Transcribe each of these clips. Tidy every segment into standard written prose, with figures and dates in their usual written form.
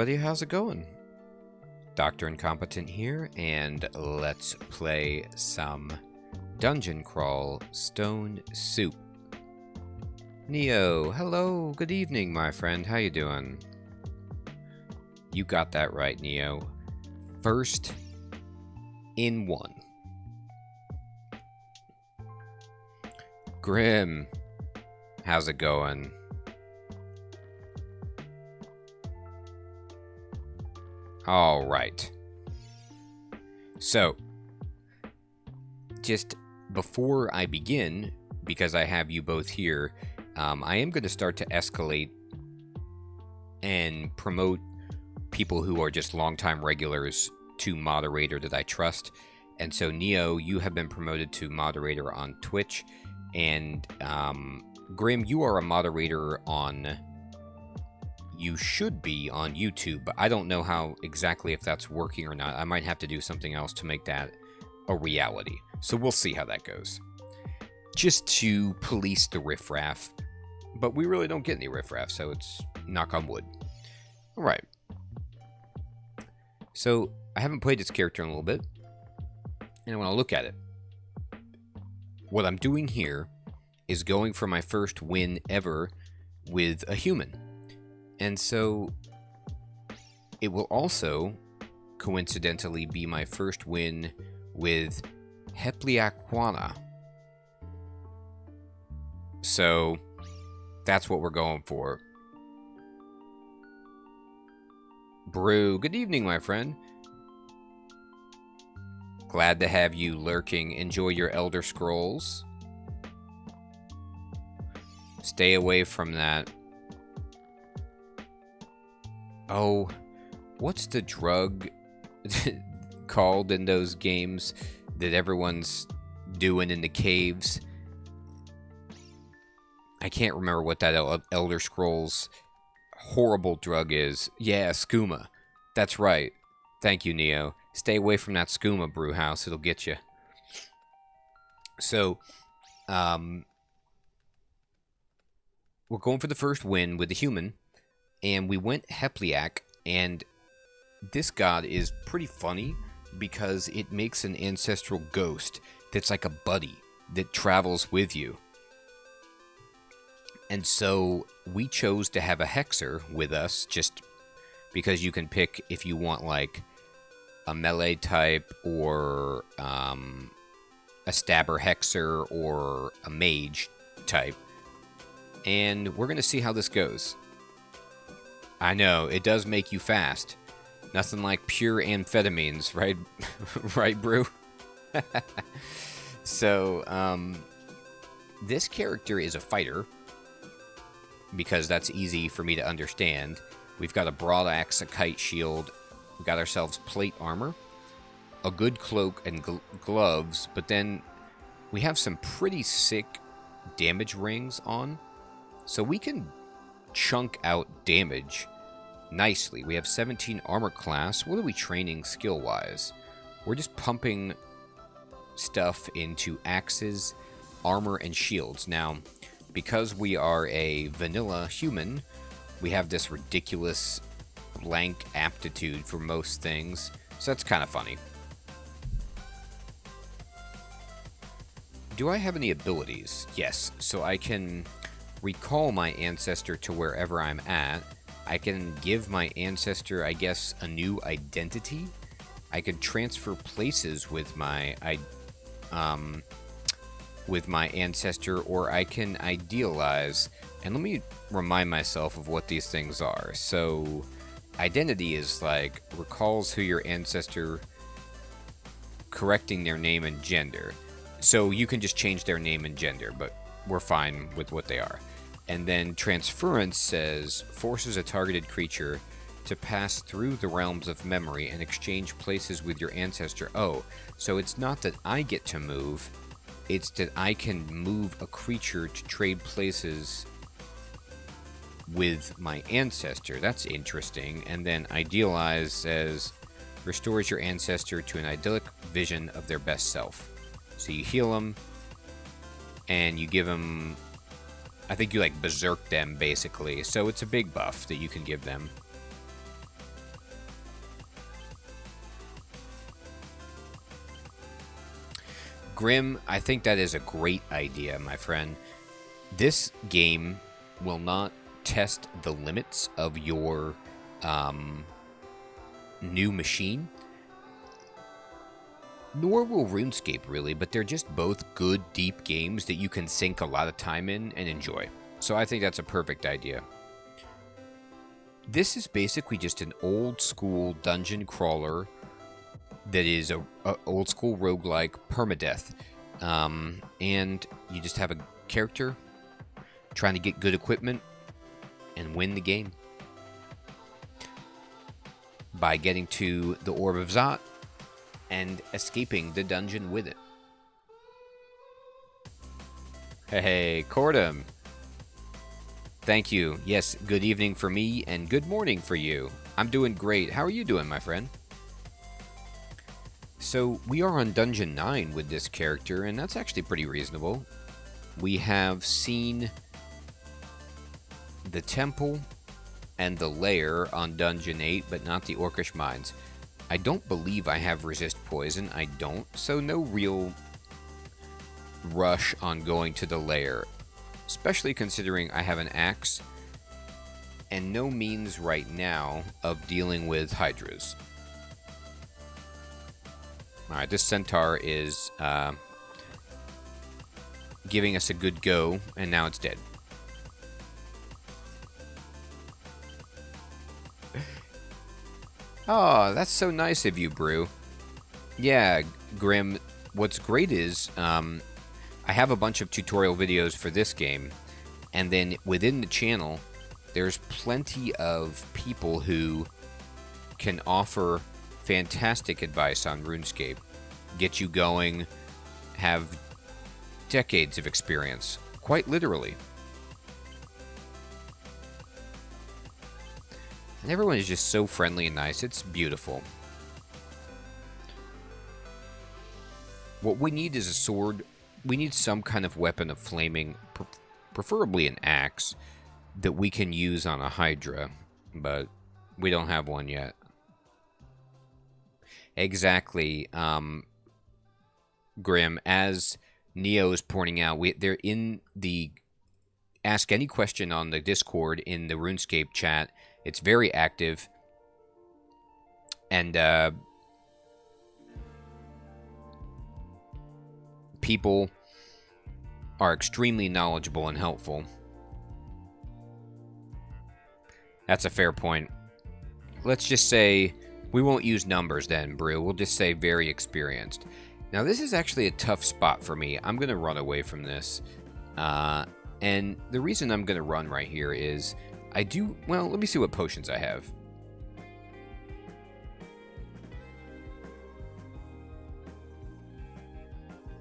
everybody, how's it going? Dr. Incompetent here, and let's play some Dungeon Crawl Stone Soup. Neo, hello, good evening, my friend, how you doing? You got that right, Neo. First in one. Grim, how's it going? All right. So, just before I begin, because I have you both here, I am going to start to escalate and promote people who are just longtime regulars to moderator that I trust. And so, Neo, you have been promoted to moderator on Twitch, and Grim, you are a moderator on... You should be on YouTube, but I don't know how exactly if that's working or not. I might have to do something else to make that a reality. So we'll see how that goes. Just to police the riffraff. But we really don't get any riffraff, so it's knock on wood. Alright. So, I haven't played this character in a little bit. And I want to look at it. What I'm doing here is going for my first win ever with a human. And so, it will also, coincidentally, be my first win with Hepliaquana. So, that's what we're going for. Brew, good evening, my friend. Glad to have you lurking. Enjoy your Elder Scrolls. Stay away from that. Oh, what's the drug called in those games that everyone's doing in the caves? I can't remember what that Elder Scrolls horrible drug is. Yeah, skooma. That's right. Thank you, Neo. Stay away from that skooma, Brewhouse. It'll get you. So, we're going for the first win with the human. And we went Hepliac, and this god is pretty funny because it makes an ancestral ghost that's like a buddy that travels with you. And so we chose to have a hexer with us just because you can pick if you want like a melee type or a stabber hexer or a mage type. And we're going to see how this goes. I know, it does make you fast. Nothing like pure amphetamines, right? Right, Brew? So, this character is a fighter, because that's easy for me to understand. We've got a broad axe, a kite shield, we've got ourselves plate armor, a good cloak and gloves, but then we have some pretty sick damage rings on, so we can chunk out damage nicely. We have 17 armor class. What are we training skill-wise? We're just pumping stuff into axes, armor, and shields. Now, because we are a vanilla human, we have this ridiculous blank aptitude for most things, so that's kind of funny. Do I have any abilities? Yes, so I can recall my ancestor to wherever I'm at. I can give my ancestor, I guess, a new identity. I could transfer places with my ancestor, or I can idealize. And let me remind myself of what these things are. So, identity is like recalls who your ancestor, correcting their name and gender. So you can just change their name and gender, but we're fine with what they are. And then transference says, forces a targeted creature to pass through the realms of memory and exchange places with your ancestor. Oh, so it's not that I get to move, it's that I can move a creature to trade places with my ancestor. That's interesting. And then idealize says, restores your ancestor to an idyllic vision of their best self. So you heal them, and you give them... I think you like berserk them basically, so it's a big buff that you can give them. Grim, I think that is a great idea, my friend. This game will not test the limits of your new machine, nor will RuneScape really, but they're just both good, deep games that you can sink a lot of time in and enjoy. So I think that's a perfect idea. This is basically just an old school dungeon crawler that is a old school roguelike permadeath. And you just have a character trying to get good equipment and win the game by getting to the Orb of Zot and escaping the dungeon with it. Hey, Cordum. Thank you. Yes, good evening for me and good morning for you. I'm doing great. How are you doing, my friend? So, we are on Dungeon 9 with this character, and that's actually pretty reasonable. We have seen the temple and the lair on Dungeon 8, but not the Orcish Mines. I don't believe I have resist poison. I don't, so no real rush on going to the lair. Especially considering I have an axe and no means right now of dealing with hydras. Alright, this centaur is giving us a good go, and now it's dead. Oh, that's so nice of you, Brew. Yeah, Grim, what's great is I have a bunch of tutorial videos for this game, and then within the channel, there's plenty of people who can offer fantastic advice on RuneScape, get you going, have decades of experience, quite literally. And everyone is just so friendly and nice. It's beautiful. What we need is a sword. We need some kind of weapon of flaming, preferably an axe, that we can use on a hydra, but we don't have one yet. Exactly, Grim, as Neo is pointing out, they're in the Ask Any Question on the Discord in the RuneScape chat. It's very active, and people are extremely knowledgeable and helpful. That's a fair point. Let's just say we won't use numbers then, Brew. We'll just say very experienced. Now, this is actually a tough spot for me. I'm going to run away from this. And the reason I'm going to run right here is well, let me see what potions I have.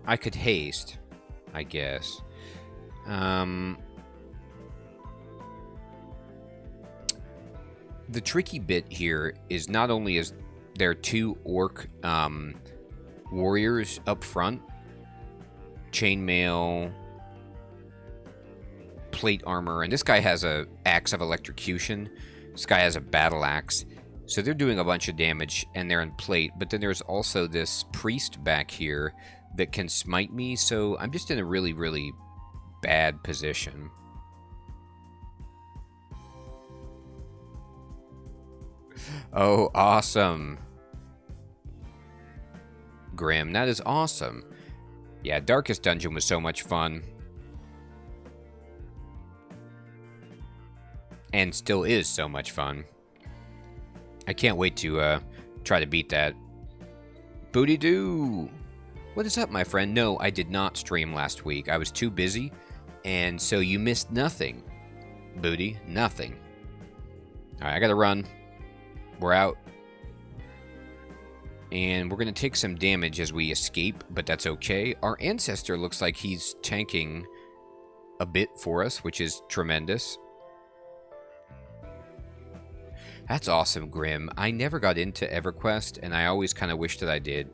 I could haste, I guess. The tricky bit here is not only is there two orc warriors up front, chainmail, plate armor, and this guy has a axe of electrocution. This guy has a battle axe. So they're doing a bunch of damage, and they're in plate. But then there's also this priest back here that can smite me, so I'm just in a really, really bad position. Oh, awesome. Grim, that is awesome. Yeah, Darkest Dungeon was so much fun. And still is so much fun. I can't wait to try to beat that. Booty doo! What is up, my friend? No, I did not stream last week. I was too busy, and so you missed nothing. Booty, nothing. Alright, I gotta run. We're out. And we're gonna take some damage as we escape, but that's okay. Our ancestor looks like he's tanking a bit for us, which is tremendous. That's awesome, Grim. I never got into EverQuest, and I always kind of wish that I did.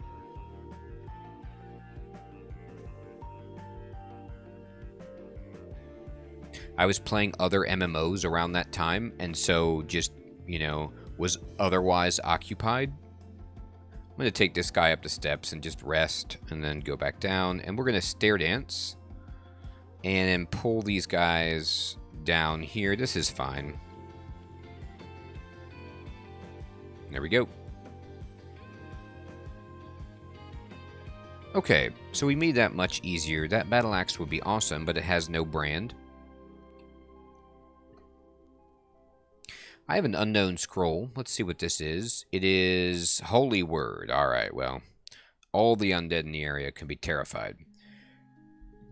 I was playing other MMOs around that time, and so just, you know, was otherwise occupied. I'm going to take this guy up the steps and just rest and then go back down. And we're going to stair dance and then pull these guys down here. This is fine. There we go. Okay, so we made that much easier. That battle axe would be awesome, but it has no brand. I have an unknown scroll. Let's see what this is. It is Holy Word. Alright, well, all the undead in the area can be terrified.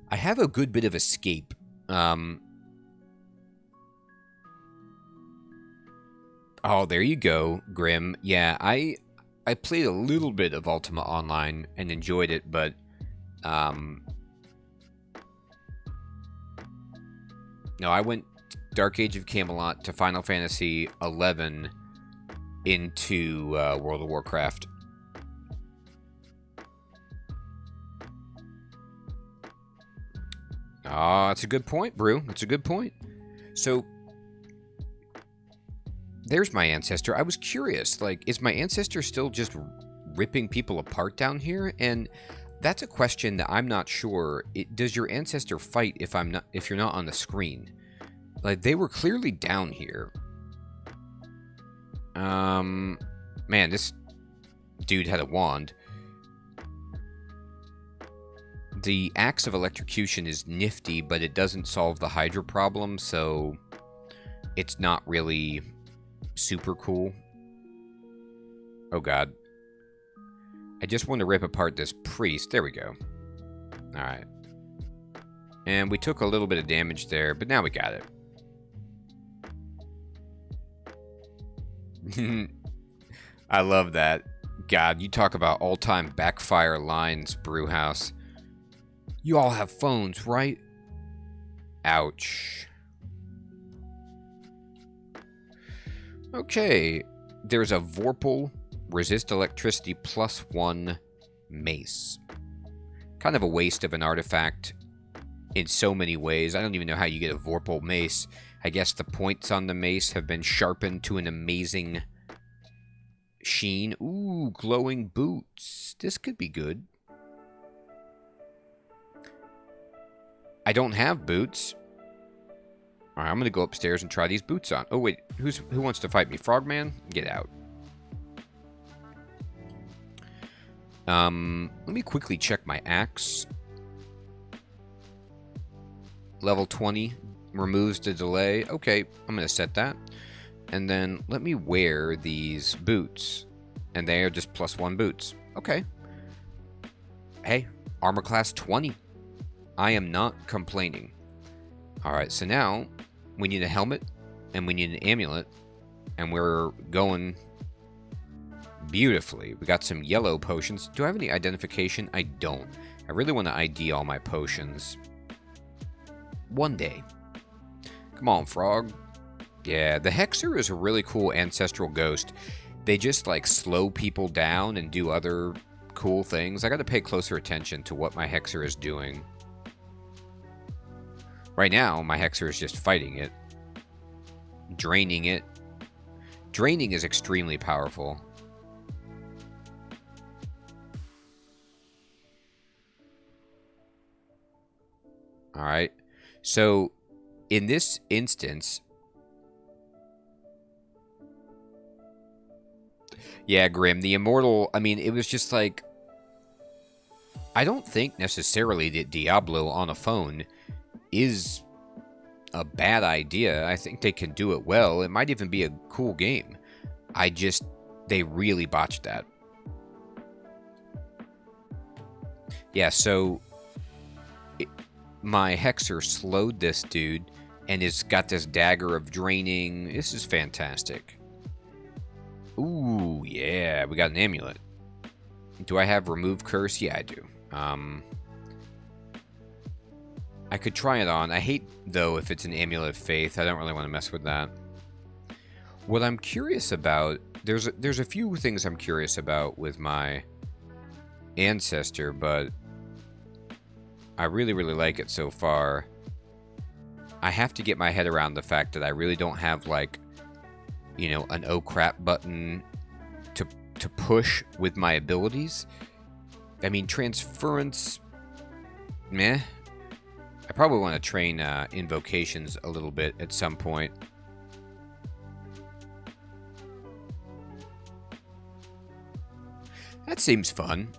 I have a good bit of escape. Oh, there you go, Grim. Yeah, I played a little bit of Ultima Online and enjoyed it, but no, I went Dark Age of Camelot to Final Fantasy 11 into World of Warcraft. Ah, that's a good point, Brew. That's a good point. So there's my ancestor. I was curious, like, is my ancestor still just ripping people apart down here? And that's a question that I'm not sure. Does your ancestor fight if you're not on the screen? Like, they were clearly down here. Man, this dude had a wand. The Axe of Electrocution is nifty, but it doesn't solve the Hydra problem, so it's not really super cool. Oh god. I just want to rip apart this priest. There we go. Alright. And we took a little bit of damage there, but now we got it. I love that. God, you talk about all-time backfire lines, Brewhouse. You all have phones, right? Ouch. Okay. There's a Vorpal resist electricity +1 mace. Kind of a waste of an artifact in so many ways. I don't even know how you get a Vorpal mace. I guess the points on the mace have been sharpened to an amazing sheen. Ooh, glowing boots. This could be good. I don't have boots. Alright, I'm going to go upstairs and try these boots on. Oh, wait. Who wants to fight me? Frogman? Get out. Let me quickly check my axe. Level 20 removes the delay. Okay, I'm going to set that. And then let me wear these boots. And they are just +1 boots. Okay. Hey, armor class 20. I am not complaining. Alright, so now we need a helmet and we need an amulet. And we're going beautifully. We got some yellow potions. Do I have any identification? I don't. I really want to ID all my potions. One day. Come on, frog. Yeah, the Hexer is a really cool ancestral ghost. They just, like, slow people down and do other cool things. I got to pay closer attention to what my Hexer is doing. Right now, my Hexer is just fighting it. Draining it. Draining is extremely powerful. Alright. So, in this instance... Yeah, Grim, the Immortal, I mean, it was just like... I don't think necessarily that Diablo on a phone is a bad idea. I think they can do it well. It might even be a cool game. They really botched that. Yeah, so my Hexer slowed this dude and it's got this dagger of draining. This is fantastic. Ooh, yeah, we got an amulet. Do I have remove curse? Yeah, I do. I could try it on. I hate, though, if it's an amulet of faith. I don't really want to mess with that. What I'm curious about... There's a few things I'm curious about with my ancestor, but I really, really like it so far. I have to get my head around the fact that I really don't have, like, you know, an oh crap button to to push with my abilities. I mean, transference, meh. I probably want to train invocations a little bit at some point. That seems fun.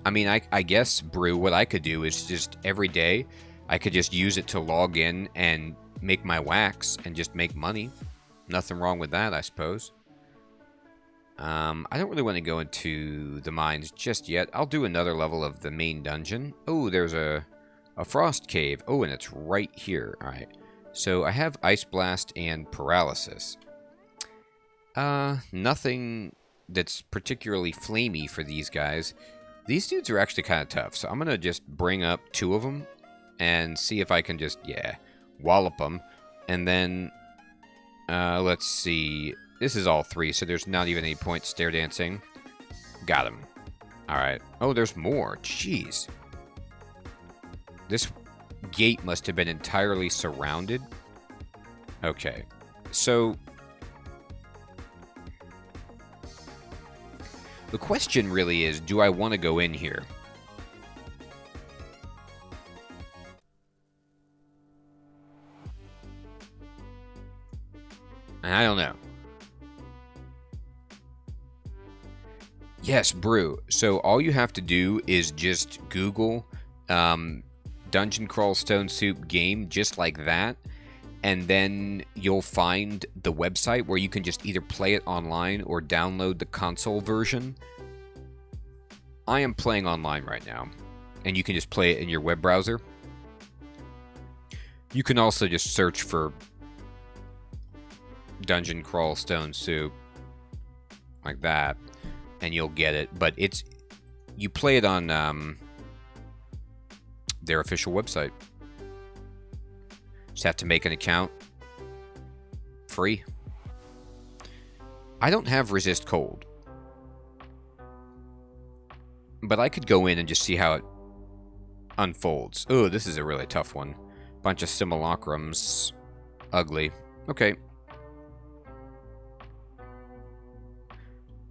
I mean, I guess, Brew, what I could do is just every day, I could just use it to log in and make my wax and just make money. Nothing wrong with that, I suppose. I don't really want to go into the mines just yet. I'll do another level of the main dungeon. Oh, there's a frost cave. Oh, and it's right here. All right. So I have Ice Blast and Paralysis. Nothing that's particularly flamey for these guys. These dudes are actually kind of tough, so I'm going to just bring up 2 of them and see if I can just, wallop them. And then, let's see. This is all 3, so there's not even any point stair dancing. Got him. Alright. Oh, there's more. Jeez. This gate must have been entirely surrounded. Okay. So, the question really is, do I want to go in here? And I don't know. Yes, Brew. So all you have to do is just Google Dungeon Crawl Stone Soup game, just like that. And then you'll find the website where you can just either play it online or download the console version. I am playing online right now, and you can just play it in your web browser. You can also just search for Dungeon Crawl Stone Soup, like that, and you'll get it. But you play it on their official website. Just have to make an account. Free. I don't have Resist Cold, but I could go in and just see how it unfolds. Oh, this is a really tough one. Bunch of simulacrums. Ugly. Okay.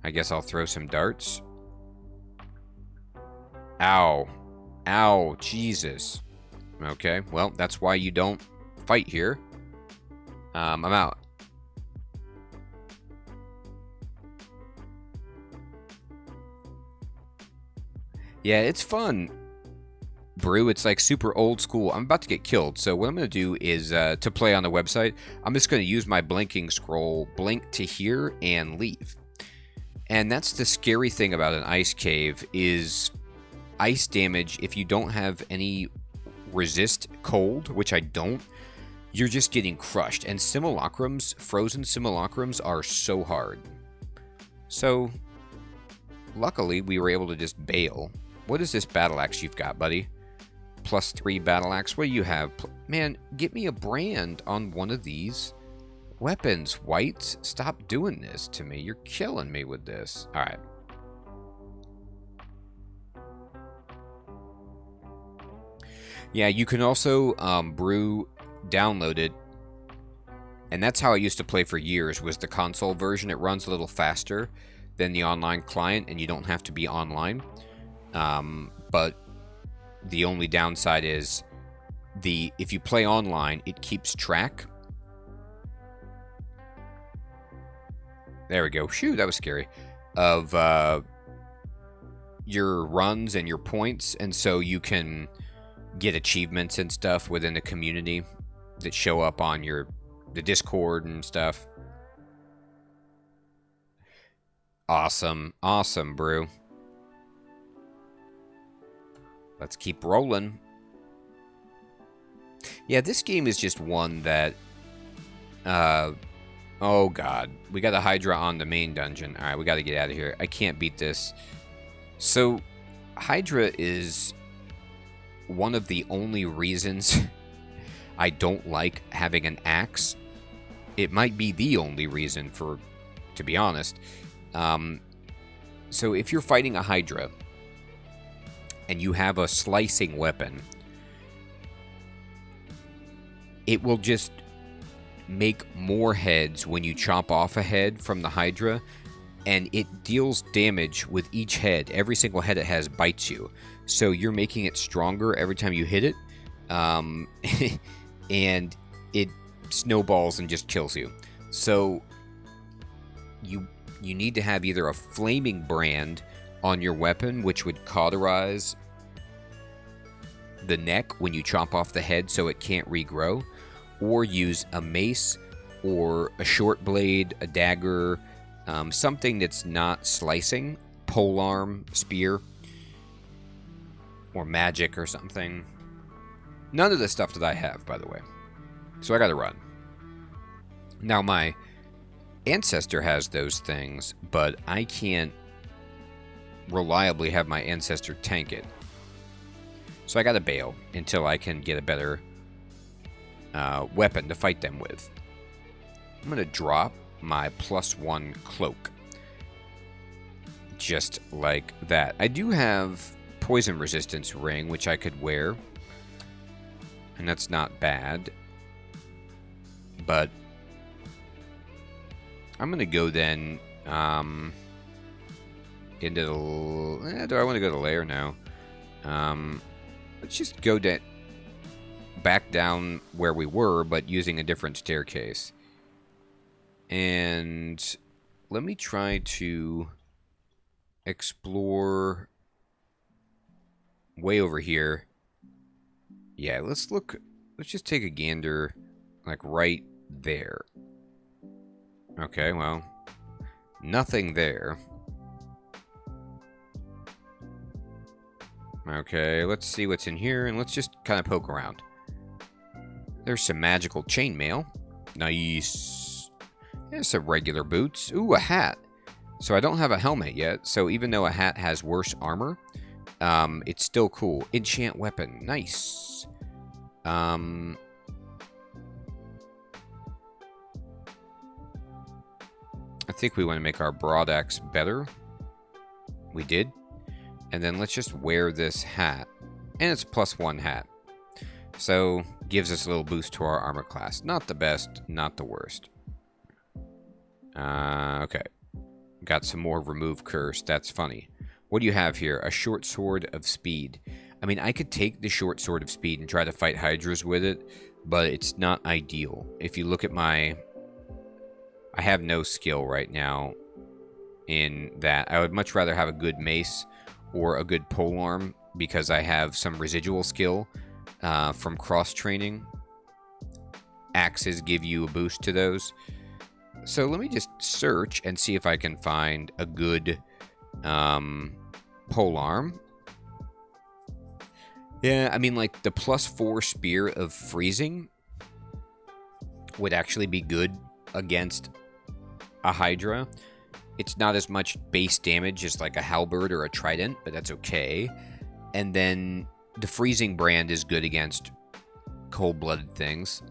I guess I'll throw some darts. Ow. Ow. Jesus. Okay, well, that's why you don't fight here. I'm out. Yeah, it's fun, Brew. It's like super old school. I'm about to get killed, so what I'm going to do is, to play on the website, I'm just going to use my blinking scroll, blink to here, and leave. And that's the scary thing about an ice cave, is ice damage, if you don't have any resist cold, which I don't, you're just getting crushed. And simulacrums, frozen simulacrums, are so hard. So, luckily, we were able to just bail. What is this battle axe you've got, buddy? +3 battle axe. What do you have? Man, get me a brand on one of these weapons, Whites. Stop doing this to me. You're killing me with this. Alright. Yeah, you can also, Brew, download it. And that's how I used to play for years, was the console version. It runs a little faster than the online client, and you don't have to be online. But the only downside is if you play online, it keeps track. There we go. Phew, that was scary. Of your runs and your points, and so you can get achievements and stuff within the community that show up on the Discord and stuff. Awesome. Awesome, Brew. Let's keep rolling. Yeah, this game is just one that... oh, God. We got a Hydra on the main dungeon. Alright, we got to get out of here. I can't beat this. So, Hydra is one of the only reasons I don't like having an axe. It might be the only reason, to be honest. So, if you're fighting a Hydra and you have a slicing weapon, it will just make more heads when you chop off a head from the Hydra and it deals damage with each head. Every single head it has bites you. So you're making it stronger every time you hit it. And it snowballs and just kills you. So you need to have either a flaming brand on your weapon, which would cauterize the neck when you chop off the head so it can't regrow, or use a mace or a short blade, a dagger, something that's not slicing, polearm, spear, or magic or something. None of the stuff that I have, by the way. So I gotta run. Now my ancestor has those things, but I can't reliably have my ancestor tank it. So I gotta bail until I can get a better weapon to fight them with. I'm gonna drop my +1 cloak. Just like that. I do have poison resistance ring, which I could wear. And that's not bad. But I'm gonna go then into the... do I want to go to lair now? Let's just go back down where we were, but using a different staircase. And let me try to explore way over here. Yeah, let's just take a gander, like right there. Okay, well, nothing there. Okay, let's see what's in here, and let's just kind of poke around. There's some magical chainmail. Nice. There's some regular boots. Ooh, a hat. So I don't have a helmet yet, so even though a hat has worse armor, it's still cool. Enchant weapon. Nice. I think we want to make our broadaxe better. We did. And then let's just wear this hat. And it's +1 hat. So, gives us a little boost to our armor class. Not the best, not the worst. Okay. Got some more remove curse. That's funny. What do you have here? A short sword of speed. I mean, I could take the short sword of speed and try to fight hydras with it, but it's not ideal. If you look at my... I have no skill right now in that. I would much rather have a good mace or a good polearm because I have some residual skill from cross-training. Axes give you a boost to those. So let me just search and see if I can find a good polearm. Yeah, I mean, like, the +4 spear of freezing would actually be good against a hydra. It's not as much base damage as like a halberd or a trident, but that's okay. And then the freezing brand is good against cold-blooded things.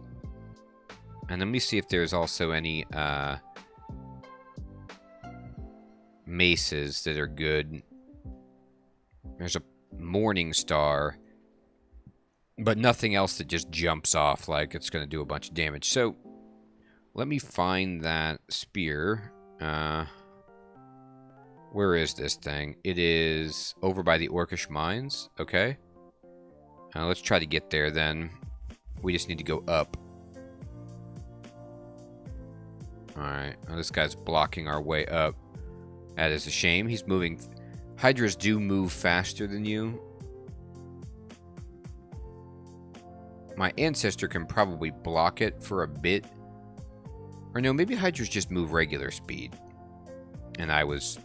And let me see if there's also any maces that are good. There's a Morning Star, but nothing else that just jumps off like it's going to do a bunch of damage. So let me find that spear. Where is this thing? It is over by the Orcish Mines. Okay. Let's try to get there then. We just need to go up. Alright. Oh, this guy's blocking our way up. That is a shame. He's moving. Hydras do move faster than you. My ancestor can probably block it for a bit. Or no, maybe hydras just move regular speed. And I was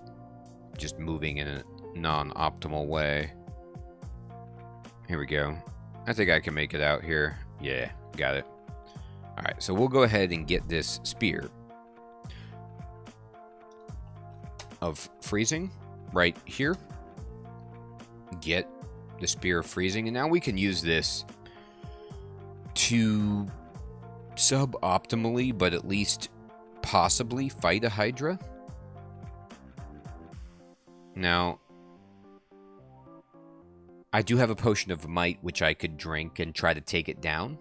just moving in a non-optimal way. Here we go. I think I can make it out here. Yeah, got it. Alright, so we'll go ahead and get this spear of freezing right here. Get the spear of freezing, and now we can use this to sub-optimally, but at least possibly fight a hydra. Now, I do have a potion of might which I could drink and try to take it down.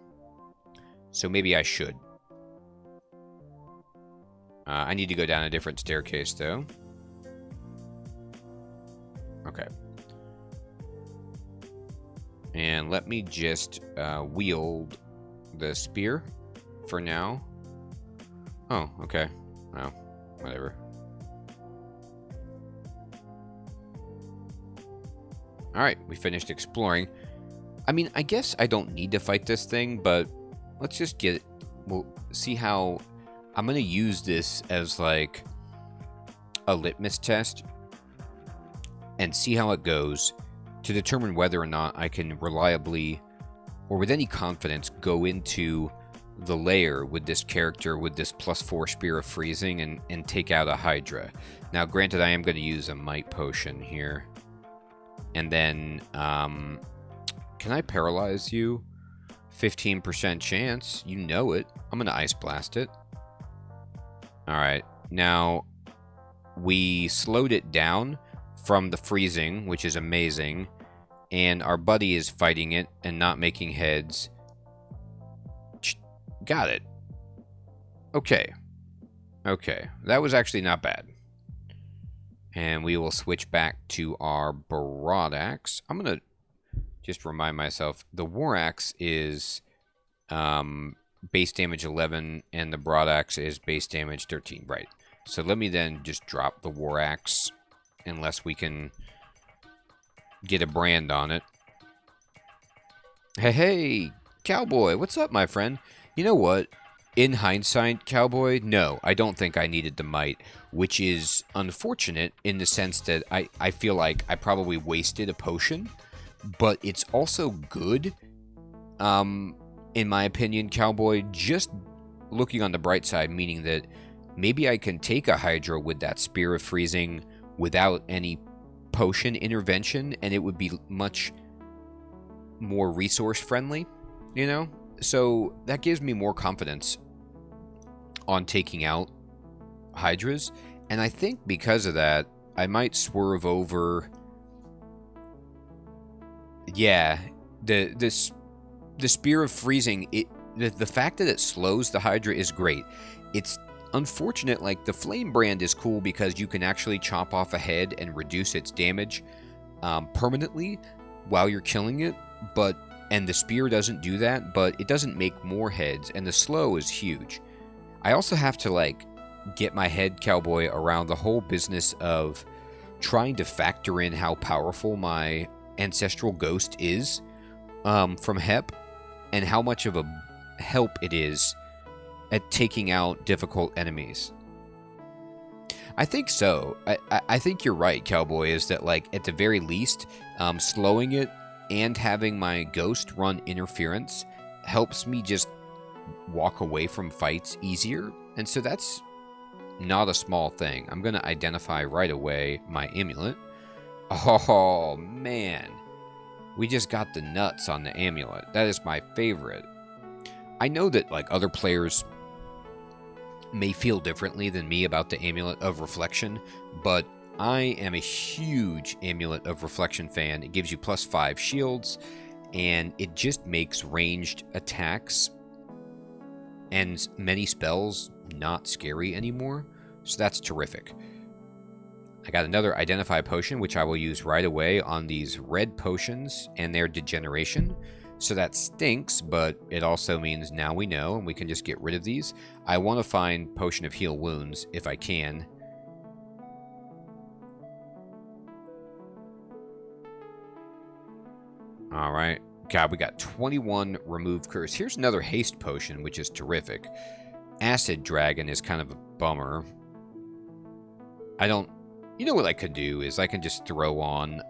So maybe I should. I need to go down a different staircase, though. Okay. And let me just wield the spear for now. Oh, okay. Well, whatever. Alright, we finished exploring. I mean, I guess I don't need to fight this thing, but let's just get it. We'll see how... I'm going to use this as, like, a litmus test and see how it goes to determine whether or not I can reliably, or with any confidence, go into the lair with this character with this +4 Spear of Freezing and take out a Hydra. Now, granted, I am going to use a Might Potion here. And then, can I paralyze you? 15% chance. You know it. I'm going to Ice Blast it. Alright. Now, we slowed it down from the freezing, which is amazing. And our buddy is fighting it and not making heads. Got it. Okay. Okay. That was actually not bad. And we will switch back to our Broadaxe. I'm going to just remind myself, the War Axe is base damage 11, and the Broadaxe is base damage 13. Right. So let me then just drop the War Axe, unless we can get a brand on it. Hey, hey, Cowboy, what's up, my friend? You know what? In hindsight, Cowboy, no, I don't think I needed the might, which is unfortunate in the sense that I feel like I probably wasted a potion, but it's also good, in my opinion, Cowboy, just looking on the bright side, meaning that maybe I can take a Hydra with that Spear of Freezing without any potion intervention, and it would be much more resource friendly, you know? So that gives me more confidence on taking out Hydras, and I think because of that, I might swerve over... Yeah, the Spear of Freezing, the fact that it slows the Hydra is great. It's unfortunate, like, the Flame Brand is cool because you can actually chop off a head and reduce its damage permanently while you're killing it, and the Spear doesn't do that, but it doesn't make more heads, and the slow is huge. I also have to, like, get my head, Cowboy, around the whole business of trying to factor in how powerful my Ancestral Ghost is from HEP, and how much of a help it is at taking out difficult enemies. I think so. I think you're right, Cowboy, is that, like, at the very least, slowing it and having my Ghost run interference helps me just walk away from fights easier, and so that's not a small thing. I'm going to identify right away my amulet. Oh, man. We just got the nuts on the amulet. That is my favorite. I know that, like, other players may feel differently than me about the Amulet of Reflection, but I am a huge Amulet of Reflection fan. It gives you +5 shields, and it just makes ranged attacks and many spells not scary anymore, so that's terrific. I got another Identify Potion, which I will use right away on these red potions and their degeneration. So that stinks, but it also means now we know, and we can just get rid of these. I want to find Potion of Heal Wounds, if I can. Alright. God, we got 21 Remove Curse. Here's another Haste Potion, which is terrific. Acid Dragon is kind of a bummer. You know what I could do is I can just throw on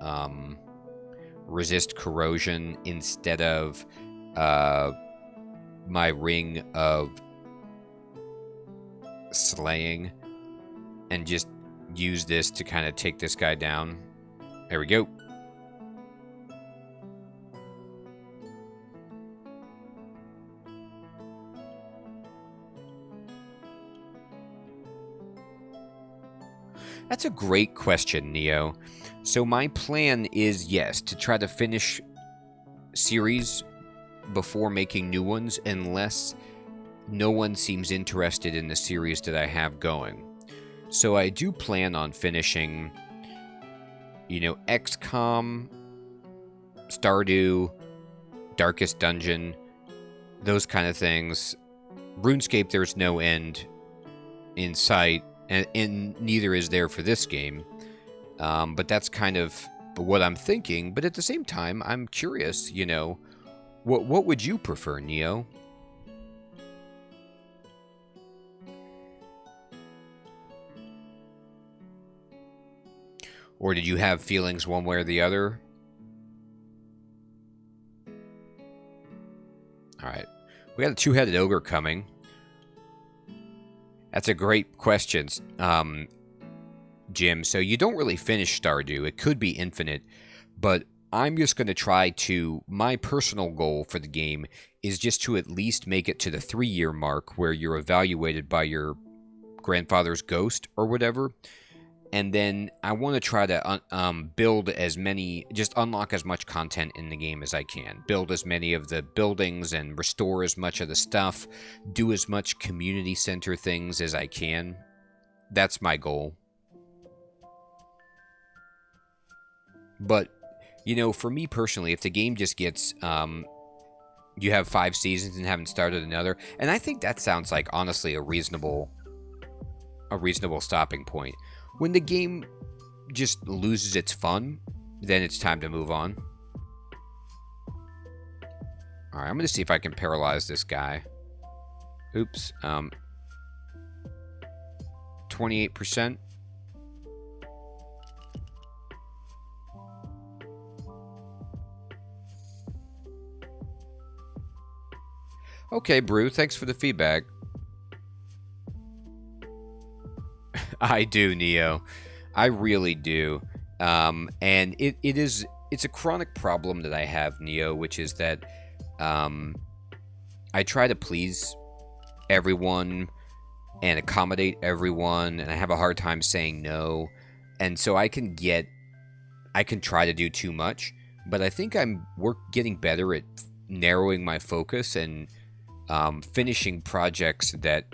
Resist Corrosion instead of my Ring of Slaying, and just use this to kind of take this guy down. There we go. That's a great question, Neo. So my plan is, yes, to try to finish series before making new ones, unless no one seems interested in the series that I have going. So I do plan on finishing You know, XCOM, Stardew, Darkest Dungeon, those kind of things. RuneScape, there's no end in sight, and neither is there for this game. But that's kind of what I'm thinking. But at the same time, I'm curious, you know, what would you prefer, Neo? Or did you have feelings one way or the other? Alright. We got a two-headed ogre coming. That's a great question, Jim. So you don't really finish Stardew. It could be infinite, but I'm just going to try to... My personal goal for the game is just to at least make it to the 3-year mark where you're evaluated by your grandfather's ghost or whatever. And then I want to try to build as many, just unlock as much content in the game as I can. Build as many of the buildings and restore as much of the stuff. Do as much community center things as I can. That's my goal. But, you know, for me personally, if the game just gets, you have 5 seasons and haven't started another, and I think that sounds like, honestly, a reasonable stopping point. When the game just loses its fun, then it's time to move on. Alright, I'm going to see if I can paralyze this guy. Oops. 28%. Okay, Brew, thanks for the feedback. I do, Neo. I really do. And it's a chronic problem that I have, Neo, which is that I try to please everyone and accommodate everyone, and I have a hard time saying no. And so I can try to do too much, but I think we're getting better at narrowing my focus and finishing projects that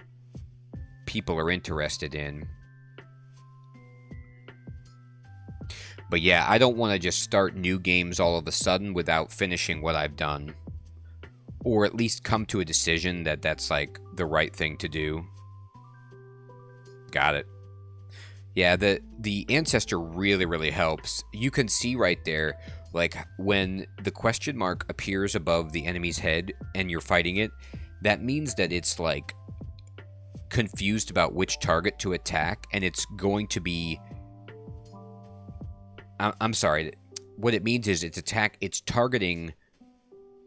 people are interested in. But yeah, I don't want to just start new games all of a sudden without finishing what I've done. Or at least come to a decision that that's like the right thing to do. Got it. Yeah, the Ancestor really, really helps. You can see right there, like, when the question mark appears above the enemy's head and you're fighting it, that means that it's, like, confused about which target to attack, and it's going to be... I'm sorry. What it means is it's targeting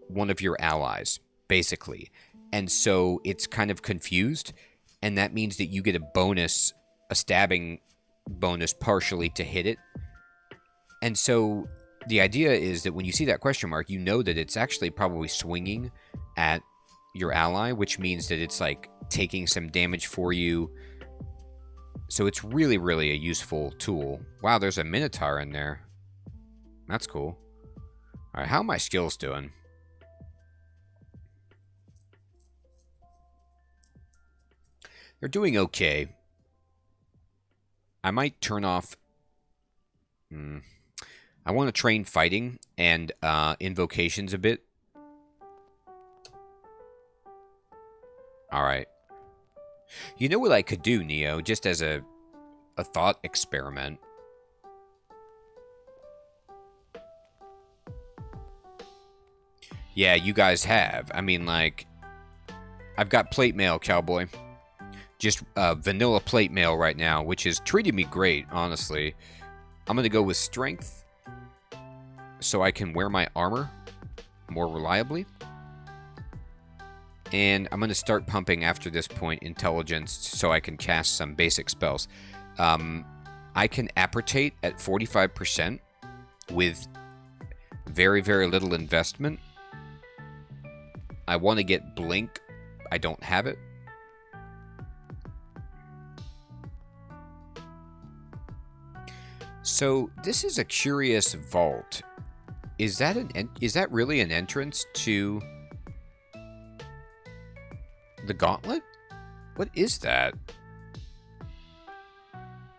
one of your allies, basically. And so it's kind of confused, and that means that you get a stabbing bonus partially to hit it. And so the idea is that when you see that question mark, you know that it's actually probably swinging at your ally, which means that it's like taking some damage for you. So it's really, really a useful tool. Wow, there's a Minotaur in there. That's cool. Alright, how are my skills doing? They're doing okay. I might turn off... I want to train fighting and invocations a bit. Alright. You know what I could do, Neo, just as a thought experiment? Yeah, you guys have. I mean, like, I've got plate mail, cowboy. Just vanilla plate mail right now, which is treating me great, honestly. I'm going to go with strength so I can wear my armor more reliably. And I'm going to start pumping after this point intelligence so I can cast some basic spells. I can apportate at 45% with very, very little investment. I want to get blink. I don't have it. So this is a curious vault. Is that really an entrance to the gauntlet? What is that?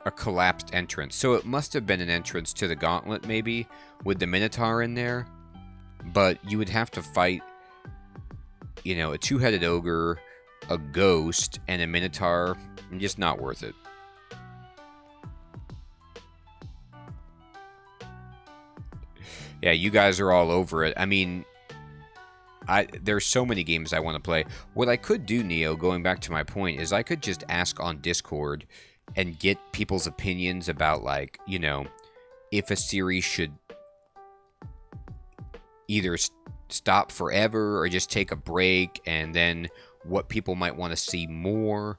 a collapsed entrance. So it must have been an entrance to the gauntlet, maybe, with the Minotaur in there. But you would have to fight, you know, a two-headed ogre, a ghost, and a Minotaur. Just not worth it. Yeah, you guys are all over it. I mean, there's so many games I want to play. What I could do, Neo, going back to my point, is I could just ask on Discord and get people's opinions about, like, you know, if a series should either stop forever or just take a break, and then what people might want to see more,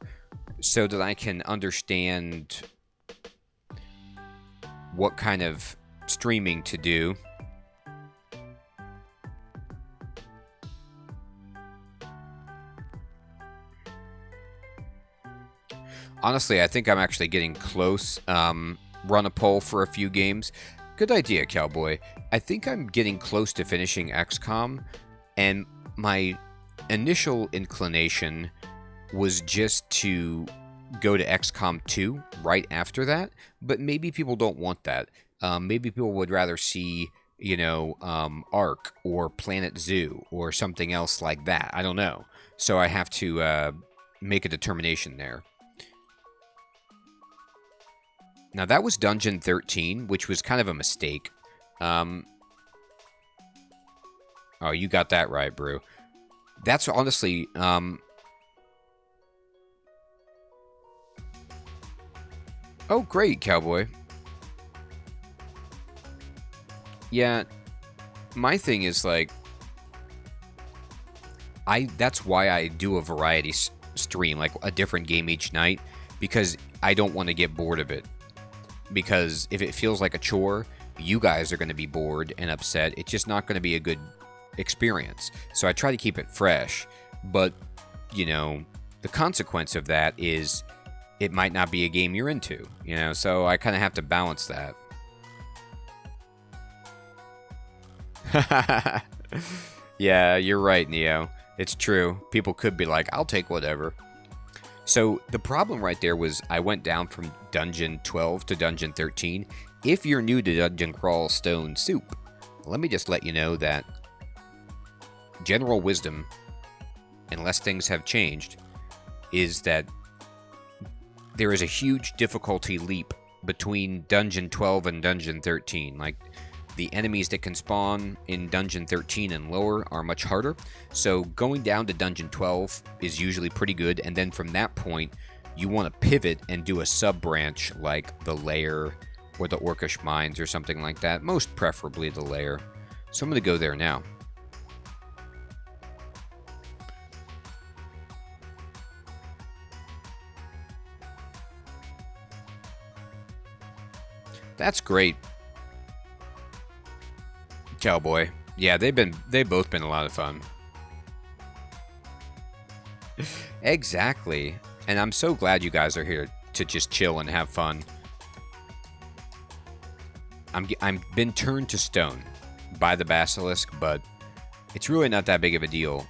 so that I can understand what kind of streaming to do. Honestly, I think I'm actually getting close. Run a poll for a few games. Good idea, Cowboy. I think I'm getting close to finishing XCOM, and my initial inclination was just to go to XCOM 2 right after that, but maybe people don't want that. Maybe people would rather see, you know, Ark or Planet Zoo or something else like that. I don't know. So I have to make a determination there. Now, that was Dungeon 13, which was kind of a mistake. Oh, you got that right, Brew. That's honestly... Oh, great, Cowboy. Yeah, my thing is, like... That's why I do a variety stream, like a different game each night, because I don't want to get bored of it. Because if it feels like a chore, you guys are going to be bored and upset. It's just not going to be a good experience. So I try to keep it fresh. But, you know, the consequence of that is it might not be a game you're into. You know, so I kind of have to balance that. Yeah, you're right, Neo. It's true. People could be like, I'll take whatever. So the problem right there was I went down from Dungeon 12 to Dungeon 13. If you're new to Dungeon Crawl Stone Soup, let me just let you know that general wisdom, unless things have changed, is that there is a huge difficulty leap between Dungeon 12 and Dungeon 13. Like, the enemies that can spawn in Dungeon 13 and lower are much harder. So going down to Dungeon 12 is usually pretty good. And then from that point, you want to pivot and do a sub-branch like the Lair or the Orcish Mines or something like that. Most preferably the Lair. So I'm going to go there now. That's great. Cowboy. Yeah, they've both been a lot of fun. Exactly. And I'm so glad you guys are here to just chill and have fun. I'm been turned to stone by the basilisk, but it's really not that big of a deal.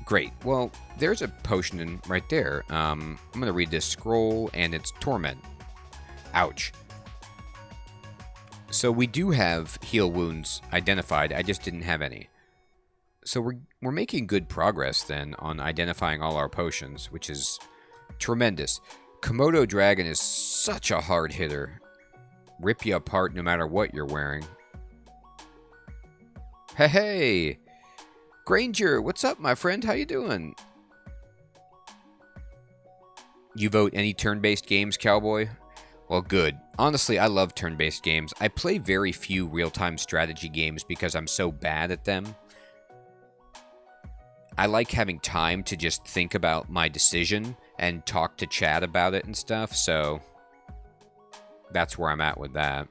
Great. Well, there's a potion right there. I'm going to read this scroll, and it's Torment. Ouch. So we do have heal wounds identified. I just didn't have any. So we're making good progress then on identifying all our potions, which is tremendous. Komodo Dragon is such a hard hitter. Rip you apart no matter what you're wearing. Hey! Granger, what's up, my friend? How you doing? You vote any turn-based games, Cowboy? Well, good. Honestly, I love turn-based games. I play very few real-time strategy games because I'm so bad at them. I like having time to just think about my decision and talk to chat about it and stuff, so that's where I'm at with that.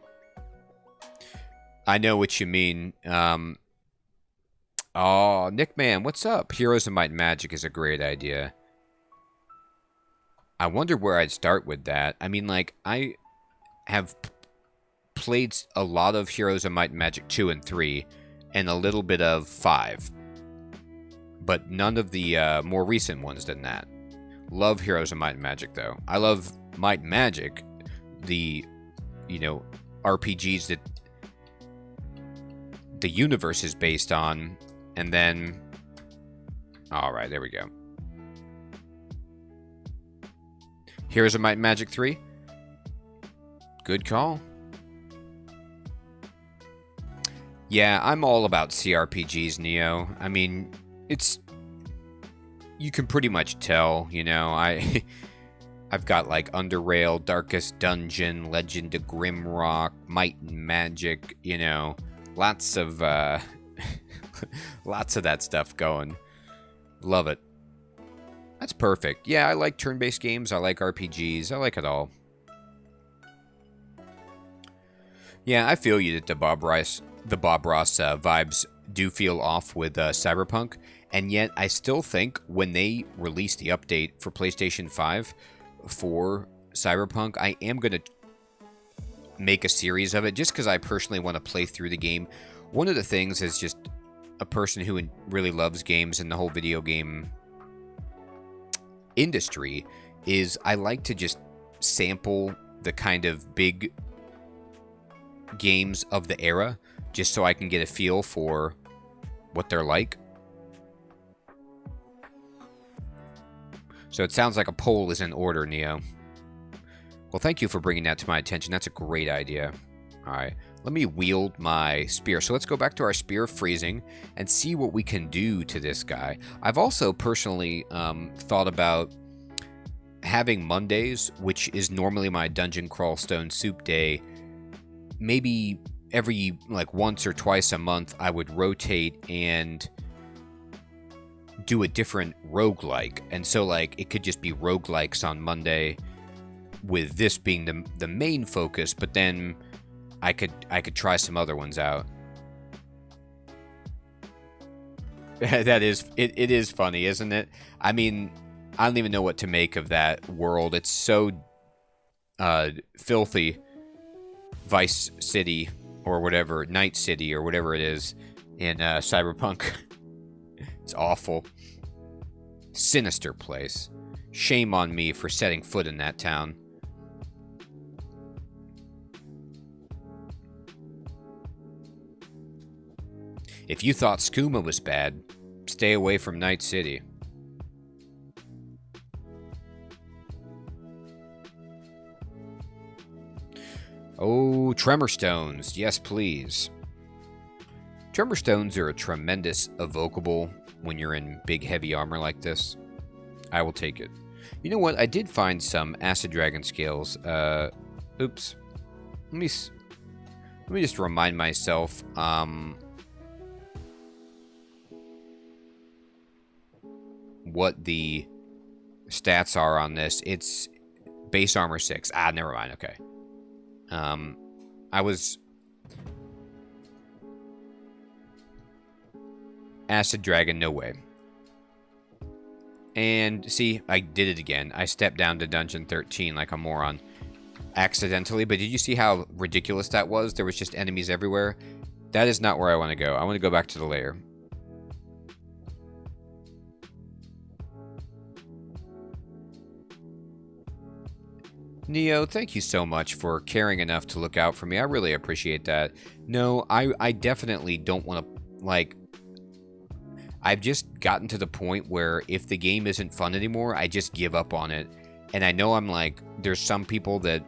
I know what you mean. Oh, Nick Man, what's up? Heroes of Might and Magic is a great idea. I wonder where I'd start with that. I mean, like, I have played a lot of Heroes of Might and Magic 2 and 3, and a little bit of 5. But none of the more recent ones than that. Love Heroes of Might and Magic, though. I love Might and Magic. the, you know, RPGs that the universe is based on, and then... Alright, there we go. Heroes of Might and Magic 3. Good call. Yeah, I'm all about CRPGs, Neo. I mean, it's... You can pretty much tell, you know, I've got like Underrail, Darkest Dungeon, Legend of Grimrock, Might and Magic, you know, lots of lots of that stuff going. Love it. That's perfect. Yeah, I like turn-based games. I like RPGs. I like it all. Yeah, I feel you that the Bob Ross vibes do feel off with Cyberpunk, and yet I still think when they release the update for PlayStation 5 for Cyberpunk, I am going to make a series of it just because I personally want to play through the game. One of the things is just a person who really loves games and the whole video game industry is I like to just sample the kind of big games of the era just so I can get a feel for what they're like. So it sounds like a poll is in order, Neo. Well, thank you for bringing that to my attention. That's a great idea. All right, let me wield my spear. So let's go back to our Spear of Freezing and see what we can do to this guy. I've also personally thought about having Mondays, which is normally my Dungeon Crawl Stone Soup day. Maybe every, like, once or twice a month, I would rotate and do a different roguelike. And so, like, it could just be roguelikes on Monday, with this being the main focus, but then I could try some other ones out. That is, it is funny, isn't it? I mean, I don't even know what to make of that world. It's so filthy. Vice City, or whatever, Night City, or whatever it is in Cyberpunk. It's awful. Sinister place. Shame on me for setting foot in that town. If you thought skooma was bad, stay away from Night City. Oh, Tremor Stones. Yes, please. Tremor Stones are a tremendous evocable when you're in big, heavy armor like this. I will take it. You know what? I did find some Acid Dragon scales. Oops. Let me just remind myself. What the stats are on this. It's base armor 6. Ah, never mind. Okay. I was... Acid Dragon, no way. And, see, I did it again. I stepped down to Dungeon 13 like a moron. Accidentally, but did you see how ridiculous that was? There was just enemies everywhere. That is not where I want to go. I want to go back to the lair. Neo, thank you so much for caring enough to look out for me. I really appreciate that. No, I definitely don't want to, like... I've just gotten to the point where if the game isn't fun anymore, I just give up on it. And I know I'm like, there's some people that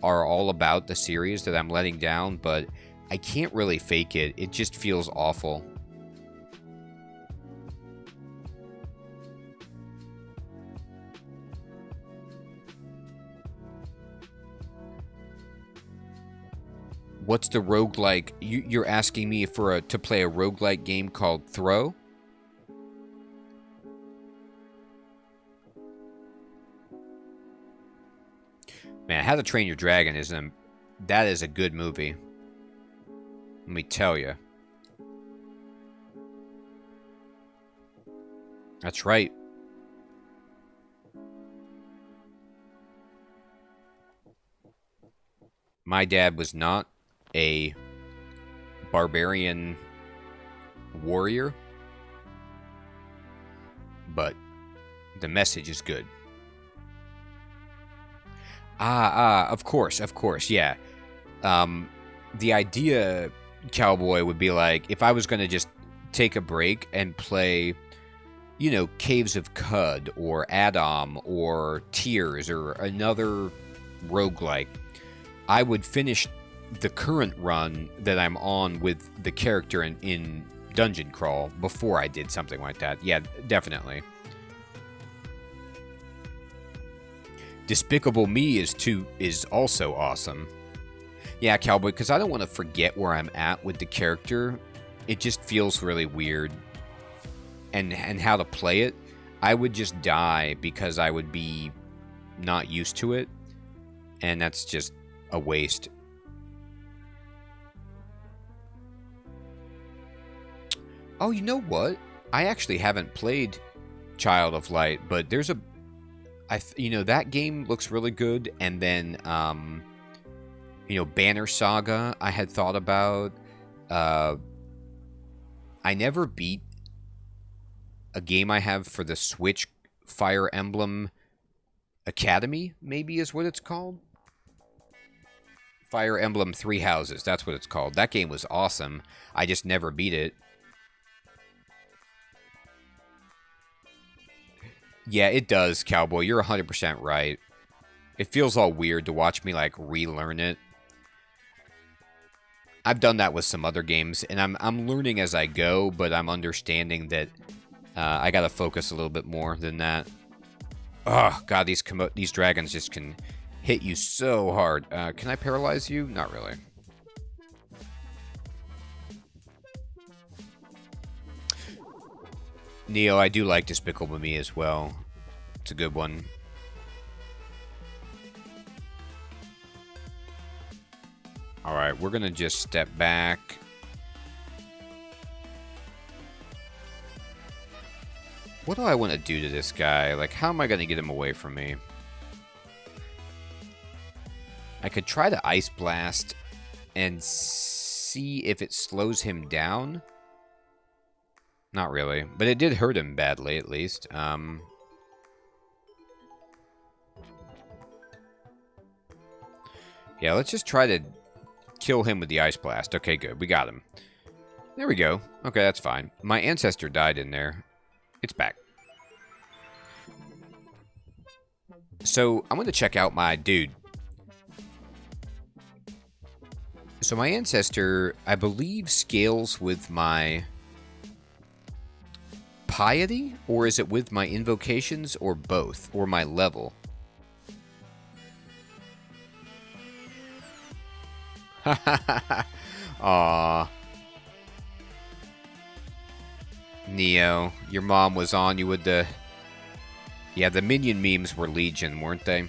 are all about the series that I'm letting down, but I can't really fake it. It just feels awful. What's the roguelike? You're asking me for to play a roguelike game called Throw? Man, How to Train Your Dragon that is a good movie. Let me tell you. That's right. My dad was not a barbarian warrior, but the message is good. Of course, yeah. The idea, Cowboy, would be like if I was going to just take a break and play, you know, Caves of Cud or Adam or Tears or another roguelike, I would finish the current run that I'm on with the character in Dungeon Crawl before I did something like that. Yeah, definitely. Despicable Me is also awesome. Yeah, Cowboy, because I don't want to forget where I'm at with the character. It just feels really weird. And how to play it, I would just die because I would be not used to it. And that's just a waste. Oh, you know what? I actually haven't played Child of Light, but there's a... you know, that game looks really good. And then, you know, Banner Saga, I had thought about. I never beat a game I have for the Switch, Fire Emblem Academy, maybe is what it's called. Fire Emblem Three Houses, that's what it's called. That game was awesome. I just never beat it. Yeah, it does, Cowboy. You're 100% right. It feels all weird to watch me, like, relearn it. I've done that with some other games, and I'm learning as I go, but I'm understanding that I gotta focus a little bit more than that. Oh, God, these dragons just can hit you so hard. Can I paralyze you? Not really. Neo, I do like Despicable Me as well. It's a good one. Alright, we're gonna just step back. What do I want to do to this guy? Like, how am I gonna get him away from me? I could try to Ice Blast and see if it slows him down. Not really, but it did hurt him badly, at least. Yeah, let's just try to kill him with the Ice Blast. Okay, good. We got him. There we go. Okay, that's fine. My ancestor died in there. It's back. So, I'm going to check out my dude. So, my ancestor, I believe, scales with my piety? Or is it with my invocations? Or both? Or my level? Aww. Neo, your mom was on you with the... Yeah, the minion memes were legion, weren't they?